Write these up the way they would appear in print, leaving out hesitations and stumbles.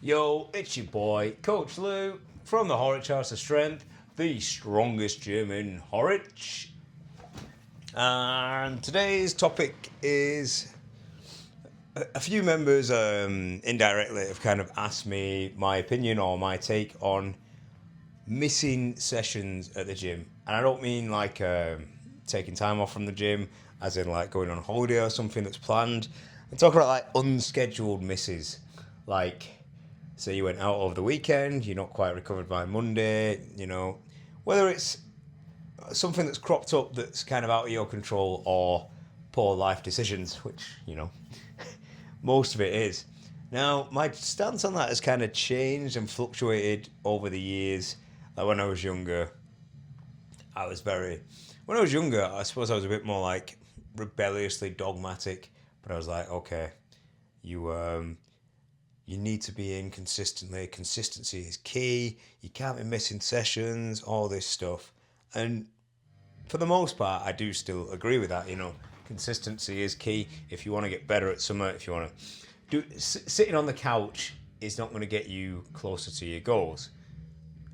Yo, it's your boy, Coach Lou, from the Horwich House of Strength, the strongest gym in Horwich. And today's topic is a few members indirectly have kind of asked me my opinion or my take on missing sessions at the gym. And I don't mean like taking time off from the gym, as in like going on holiday or something that's planned. I'm talking about like unscheduled misses. Like, say you went out over the weekend, you're not quite recovered by Monday, whether it's something that's cropped up that's kind of out of your control or poor life decisions, which, most of it is. Now, my stance on that has kind of changed and fluctuated over the years. Like when I was younger, when I was younger, I suppose I was a bit more like rebelliously dogmatic, but I was like, okay, you need to be in consistently. Consistency is key. You can't be missing sessions, all this stuff. And for the most part, I do still agree with that. Consistency is key. If you want to get better at something, if you want to sitting on the couch is not going to get you closer to your goals.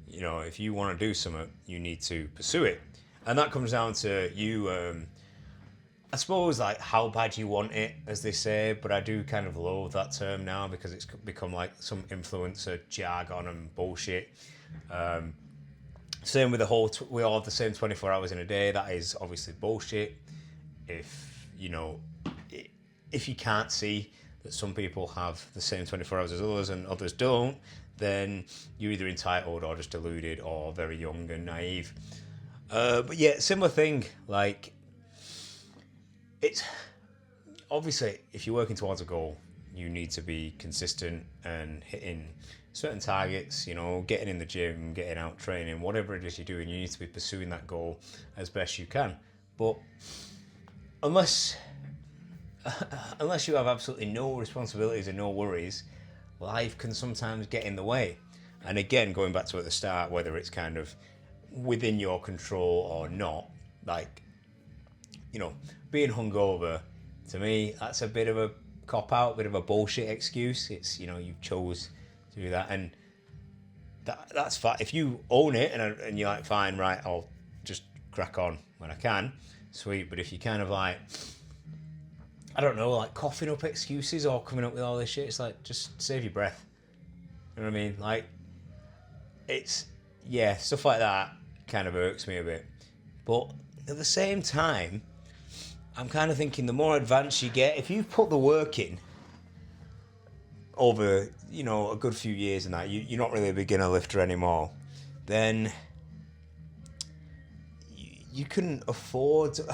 If you want to do something, you need to pursue it. And that comes down to you, I suppose, like how bad you want it, as they say, but I do kind of loathe that term now because it's become like some influencer jargon and bullshit. Same with we all have the same 24 hours in a day. That is obviously bullshit. If you can't see that some people have the same 24 hours as others and others don't, then you're either entitled or just deluded or very young and naive. But yeah, similar thing. Like, it's obviously, if you're working towards a goal, you need to be consistent and hitting certain targets, getting in the gym, getting out training, whatever it is you're doing, you need to be pursuing that goal as best you can. But unless you have absolutely no responsibilities and no worries, life can sometimes get in the way. And again, going back to at the start, whether it's kind of within your control or not, like, being hungover, to me, that's a bit of a cop-out, bit of a bullshit excuse. It's, you chose to do that, and that's fine. If you own it and you're like, fine, right, I'll just crack on when I can, sweet. But if you kind of like, I don't know, like coughing up excuses or coming up with all this shit, it's like, just save your breath. You know what I mean? Like, it's, yeah, stuff like that kind of irks me a bit. But at the same time, I'm kind of thinking the more advanced you get, if you've put the work in over, a good few years and that, you're not really a beginner lifter anymore, then you can afford to...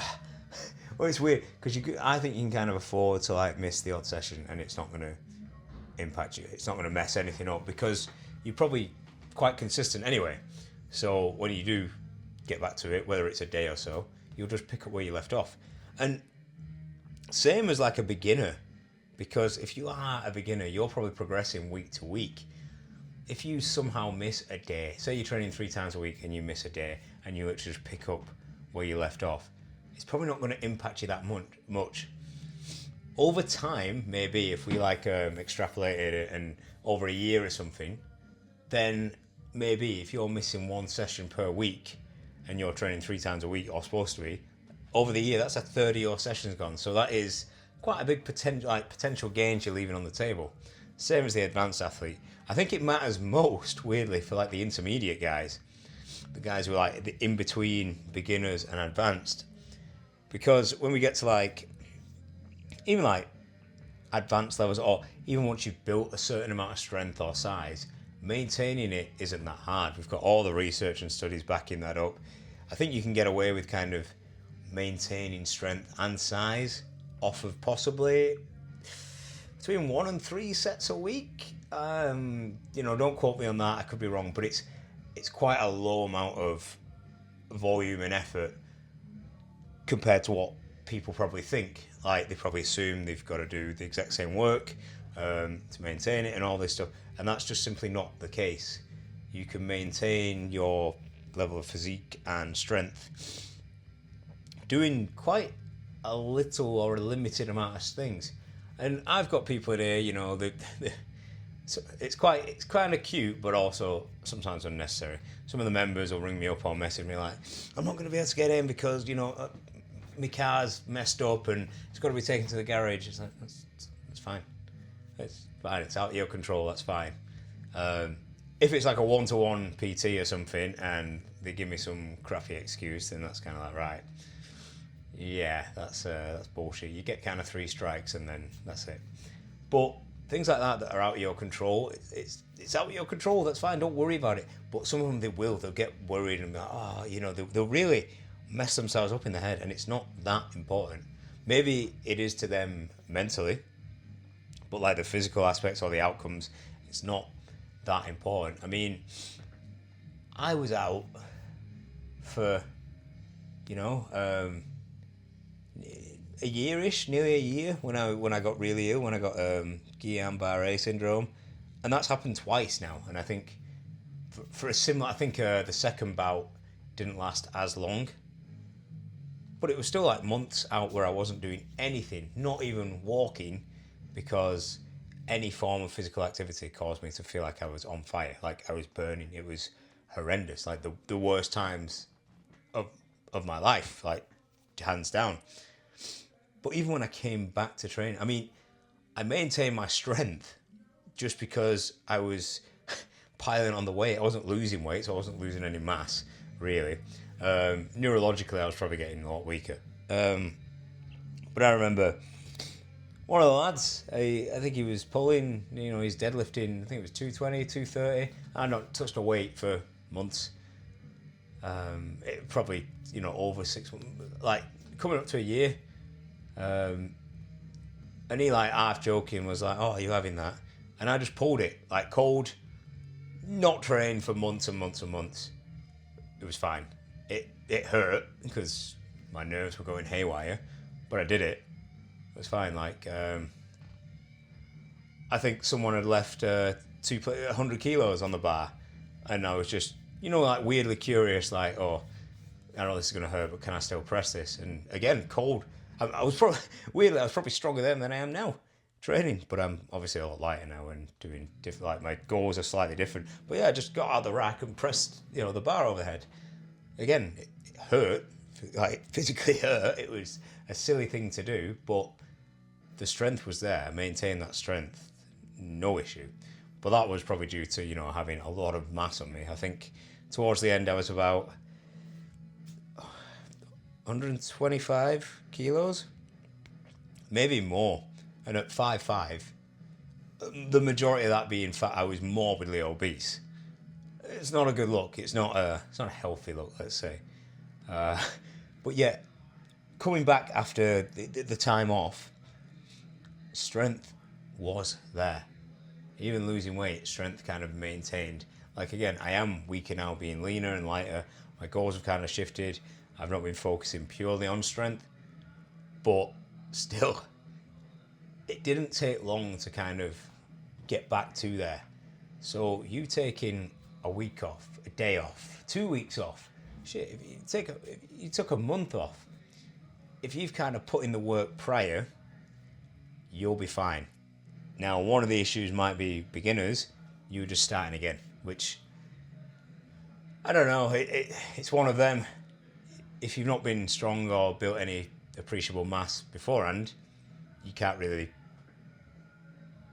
Well, it's weird, because I think you can kind of afford to like miss the odd session and it's not going to impact you. It's not going to mess anything up because you're probably quite consistent anyway. So when you do get back to it, whether it's a day or so, you'll just pick up where you left off. And same as like a beginner, because if you are a beginner, you're probably progressing week to week. If you somehow miss a day, say you're training 3 times a week and you miss a day and you literally just pick up where you left off, it's probably not going to impact you that much. Over time, maybe if we like extrapolated it and over a year or something, then maybe if you're missing 1 session per week and you're training 3 times a week, or supposed to be, over the year, that's a third of your sessions gone. So that is quite a big potential gains you're leaving on the table. Same as the advanced athlete. I think it matters most, weirdly, for like the intermediate guys. The guys who are like the in-between beginners and advanced. Because when we get to like, even like advanced levels, or even once you've built a certain amount of strength or size, maintaining it isn't that hard. We've got all the research and studies backing that up. I think you can get away with kind of maintaining strength and size off of possibly between 1 and 3 sets a week. Don't quote me on that, I could be wrong, but it's quite a low amount of volume and effort compared to what people probably think. Like, they probably assume they've got to do the exact same work to maintain it and all this stuff, and that's just simply not the case. You can maintain your level of physique and strength doing quite a little or a limited amount of things. And I've got people in here, So it's kind of cute, but also sometimes unnecessary. Some of the members will ring me up or message me like, "I'm not going to be able to get in because my car's messed up and it's got to be taken to the garage." It's like that's fine. It's fine. It's out of your control. That's fine. If it's like a one-to-one PT or something and they give me some crappy excuse, then that's kind of like, right, yeah, that's bullshit. You get kind of 3 strikes and then that's it. But things like that are out of your control, it's out of your control. That's fine. Don't worry about it. But some of them they'll get worried and be like, they'll really mess themselves up in the head, and it's not that important. Maybe it is to them mentally, but like the physical aspects or the outcomes, it's not that important. I mean, I was out for, a year-ish, nearly a year, when I got really ill, when I got Guillain-Barré syndrome, and that's happened twice now. And I think for a similar, I think the second bout didn't last as long, but it was still like months out where I wasn't doing anything, not even walking, because any form of physical activity caused me to feel like I was on fire, like I was burning. It was horrendous, like the worst times of my life, like hands down. But even when I came back to training, I mean, I maintained my strength just because I was piling on the weight. I wasn't losing weight, so I wasn't losing any mass, really. Neurologically, I was probably getting a lot weaker. But I remember one of the lads, I think he was pulling, he's deadlifting, I think it was 220, 230. I'd not touched a weight for months. It probably, over 6 months, like coming up to a year. And he like half joking was like, "Oh, are you having that?" And I just pulled it like cold, not trained for months and months and months. It was fine. It hurt because my nerves were going haywire, but I did it. It was fine. Like I think someone had left 100 kilos on the bar, and I was just like weirdly curious, like, "Oh, I know this is gonna hurt, but can I still press this?" And again, cold. I was probably stronger then than I am now training, but I'm obviously a lot lighter now and doing different. Like my goals are slightly different. But yeah, I just got out of the rack and pressed the bar overhead. Again, it hurt, like physically hurt. It was a silly thing to do, but the strength was there. I maintained that strength, no issue. But that was probably due to having a lot of mass on me. I think towards the end I was about 125 kilos, maybe more. And at 5'5", the majority of that being fat, I was morbidly obese. It's not a good look. It's not a healthy look, let's say. But yeah, coming back after the time off, strength was there. Even losing weight, strength kind of maintained. Like again, I am weaker now, being leaner and lighter. My goals have kind of shifted. I've not been focusing purely on strength, but still, it didn't take long to kind of get back to there. So you taking a week off, a day off, 2 weeks off, shit, if you took a month off, if you've kind of put in the work prior, you'll be fine. Now, one of the issues might be beginners, you're just starting again, which, I don't know, it's one of them. If you've not been strong or built any appreciable mass beforehand, you can't really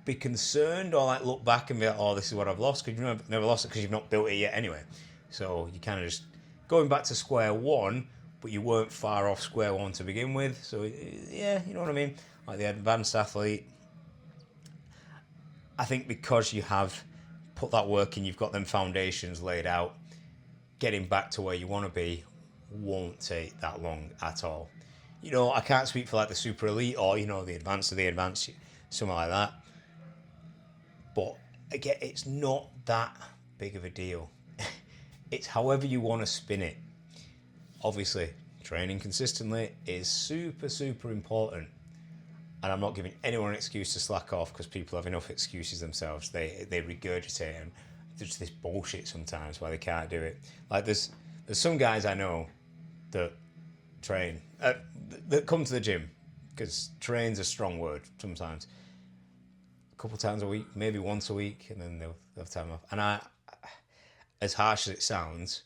be concerned or like look back and be like, "Oh, this is what I've lost," because you've never lost it because you've not built it yet anyway. So you kind of just going back to square one, but you weren't far off square one to begin with. So yeah, you know what I mean? Like the advanced athlete, I think because you have put that work in, you've got them foundations laid out, getting back to where you want to be won't take that long at all. I can't speak for like the super elite or the advanced of the advanced, something like that, but again, it's not that big of a deal. It's however you want to spin it. Obviously, training consistently is super important, and I'm not giving anyone an excuse to slack off, because people have enough excuses themselves. They regurgitate, and there's this bullshit sometimes why they can't do it. Like there's some guys I know that train, that come to the gym, because train's a strong word sometimes, couple times a week, maybe once a week, and then they'll have time off. And as harsh as it sounds,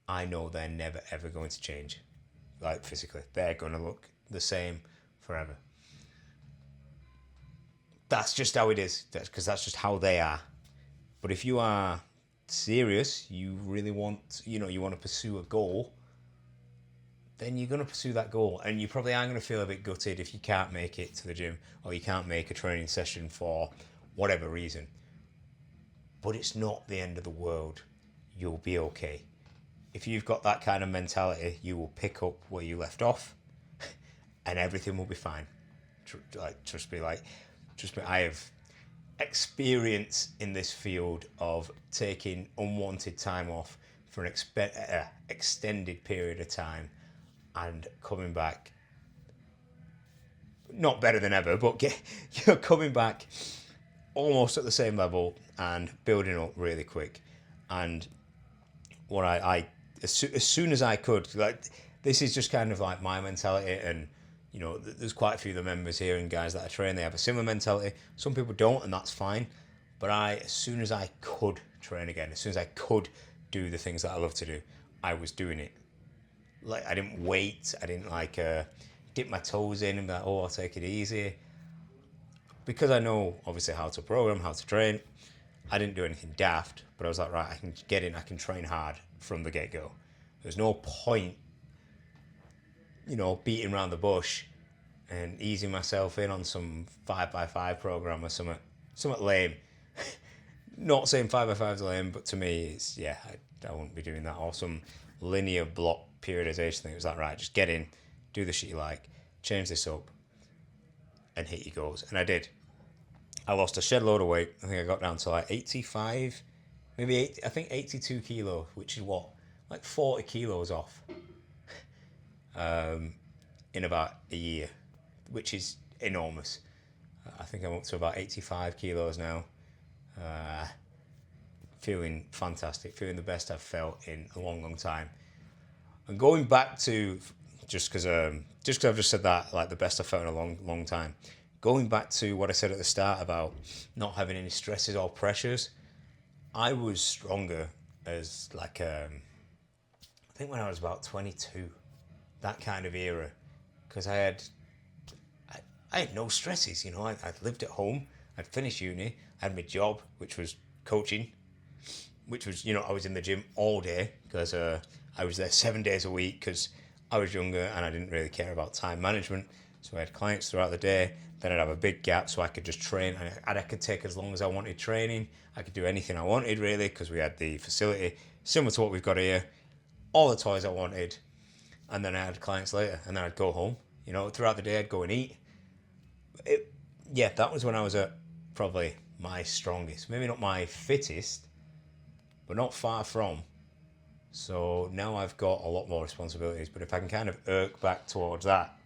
I know they're never ever going to change, like physically. They're going to look the same forever. That's just how it is, because that's just how they are. But if you are serious, you really want, you want to pursue a goal, then you're going to pursue that goal. And you probably are going to feel a bit gutted if you can't make it to the gym or you can't make a training session for whatever reason. But it's not the end of the world. You'll be okay. If you've got that kind of mentality, you will pick up where you left off and everything will be fine. Trust me, I have experience in this field of taking unwanted time off for an extended period of time and coming back, not better than ever, but you're coming back almost at the same level and building up really quick. And what I as soon as I could, like, this is just kind of like my mentality, and there's quite a few of the members here and guys that I train, they have a similar mentality. Some people don't, and that's fine. But as soon as I could train again, as soon as I could do the things that I love to do, I was doing it. Like, I didn't wait. I didn't dip my toes in and be like, oh, I'll take it easy. Because I know obviously how to program, how to train, I didn't do anything daft, but I was like, right, I can get in, I can train hard from the get-go. There's no point beating around the bush and easing myself in on some 5x5 program or something lame. Not saying 5x5 is lame, but to me, it's, I wouldn't be doing that. Or some linear block periodization thing. It was like, right, just get in, do the shit you like, change this up, and hit your goals. And I did. I lost a shed load of weight. I think I got down to like 85, maybe 80, I think 82 kilos, which is what? Like 40 kilos off. In about a year, which is enormous. I think I'm up to about 85 kilos now. Feeling fantastic, feeling the best I've felt in a long, long time. And going back to, just because I've just said that, like the best I've felt in a long, long time, going back to what I said at the start about not having any stresses or pressures, I was stronger as I think when I was about 22, that kind of era, because I had no stresses, I'd lived at home, I'd finished uni, I had my job, which was coaching, which was, I was in the gym all day, because I was there 7 days a week, because I was younger and I didn't really care about time management, so I had clients throughout the day, then I'd have a big gap so I could just train, and I could take as long as I wanted training, I could do anything I wanted really, because we had the facility, similar to what we've got here, all the toys I wanted, and then I had clients later, and then I'd go home. Throughout the day I'd go and eat. That was when I was at probably my strongest. Maybe not my fittest, but not far from. So now I've got a lot more responsibilities, but if I can kind of irk back towards that,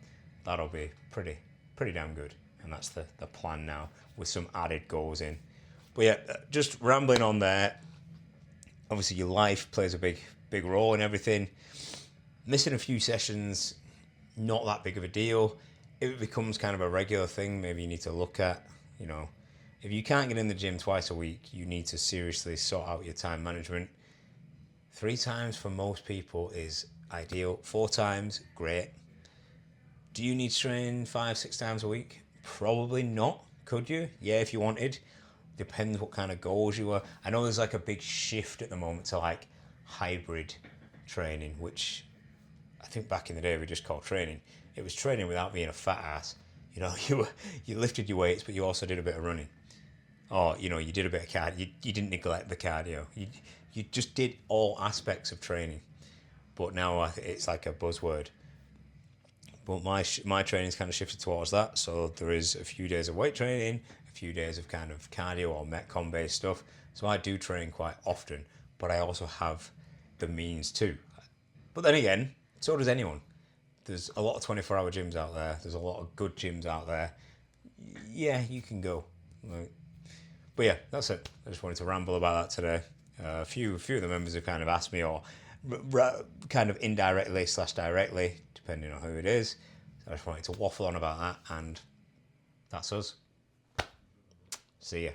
that'll be pretty damn good. And that's the plan now, with some added goals in. But just rambling on there. Obviously your life plays a big role in everything. Missing a few sessions, not that big of a deal. If it becomes kind of a regular thing, maybe you need to look at, if you can't get in the gym twice a week, you need to seriously sort out your time management. 3 times for most people is ideal. 4 times, great. Do you need to train 5-6 times a week? Probably not. Could you? Yeah, if you wanted. Depends what kind of goals you are. I know there's like a big shift at the moment to like hybrid training, which I think back in the day we just called training. It was training without being a fat ass. You lifted your weights, but you also did a bit of running. Or, you did a bit of cardio. You didn't neglect the cardio. You just did all aspects of training. But now it's like a buzzword. But my training's kind of shifted towards that. So there is a few days of weight training, a few days of kind of cardio or Metcon based stuff. So I do train quite often, but I also have the means too. But then again, so does anyone. There's a lot of 24-hour gyms out there. There's a lot of good gyms out there. Yeah, you can go. But yeah, that's it. I just wanted to ramble about that today. A few of the members have kind of asked me, or kind of indirectly / directly, depending on who it is. So I just wanted to waffle on about that, and that's us. See ya.